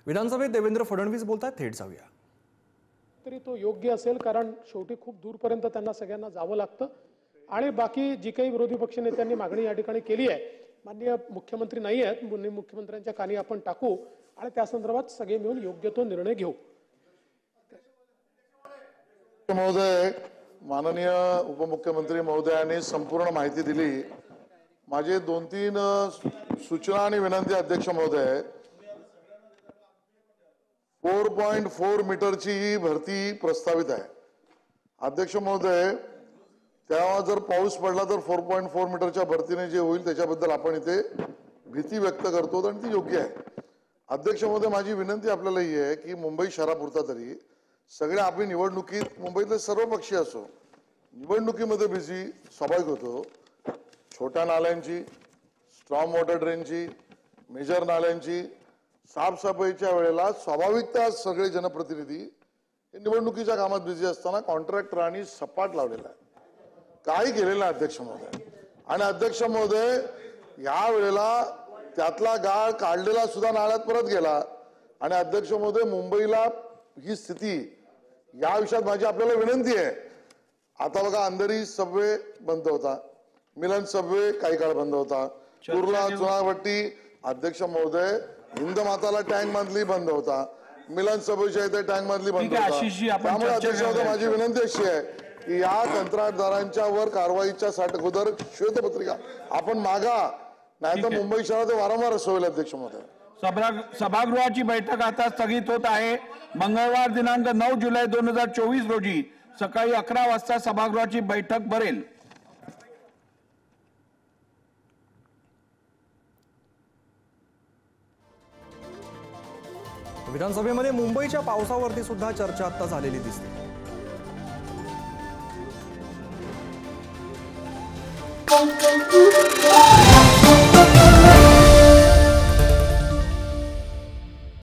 विधानसभेत देवेंद्र फडणवीस बोलतात, थेट जाऊया। तरी तो योग्य असेल, कारण शेवटी खूप दूरपर्यंत त्यांना सगळ्यांना जावं लागतं आणि बाकी जी काही विरोधी पक्षनेत्यांनी मागणी या ठिकाणी केली आहे, माननीय मुख्यमंत्री नाही आहेत, मुख्यमंत्र्यांच्या कानी आपण टाकू आणि त्या संदर्भात सगळे मिळून योग्य तो निर्णय घेऊ। महोदय, माननीय उपमुख्यमंत्री महोदयांनी संपूर्ण माहिती दिली। माझे 2-3 सूचना आणि विनंती अध्यक्ष महोदय, 4.4 मीटरची ही भरती प्रस्तावित आहे अध्यक्ष महोदय। तेव्हा जर पाऊस पडला तर 4.4 मीटरच्या भरतीने जे होईल त्याच्याबद्दल आपण इथे भीती व्यक्त करतो आणि ती योग्य आहे। अध्यक्ष महोदय, माझी विनंती आपल्याला ही आहे की मुंबई शहरापुरता तरी सगळ्या आपली निवडणुकीत मुंबईतले सर्व पक्षी असो, निवडणुकीमध्ये बिझी स्वाभाविक होतो। छोट्या नाल्यांची, स्ट्रॉम वॉटर ड्रेनची, मेजर नाल्यांची साफसफाईच्या वेळेला स्वाभाविकता सगळे जनप्रतिनिधी हे निवडणुकीच्या कामात बिझी असताना कॉन्ट्रॅक्टरांनी सपाट लावलेला आहे, काही केलेलं अध्यक्ष महोदय। आणि अध्यक्ष महोदय, या वेळेला त्यातला गाळ काढलेला सुद्धा नाळ्यात परत गेला। आणि अध्यक्ष महोदय, मुंबईला ही स्थिती, या विषयात माझी आपल्याला विनंती आहे। आता बघा, अंधेरी सबवे बंद होता, मिलन सबवे काही काळ बंद होता, कुर्ला चुनाभट्टी अध्यक्ष महोदय, हिंद माताला टँक मधली बंद होता, मिलन सबवेच्या इथे टँक मधली बंद होता। त्यामुळे अध्यक्ष महोदय, माझी विनंती अशी आहे की या कंत्राटदारांच्या वर कारवाईच्या अगोदर श्वेतपत्रिका आपण मागा, नाहीतर मुंबई शहरात वारंवार असं होईल अध्यक्ष महोदय। सभागृहाची बैठक आता स्थगित होत आहे। मंगळवार दिनांक 9 जुलै 2024 रोजी सकाळी 11 वाजता सभागृहाची बैठक भरेल। विधानसभेमध्ये मुंबईच्या पावसावरती सुद्धा चर्चा आता झालेली दिसते।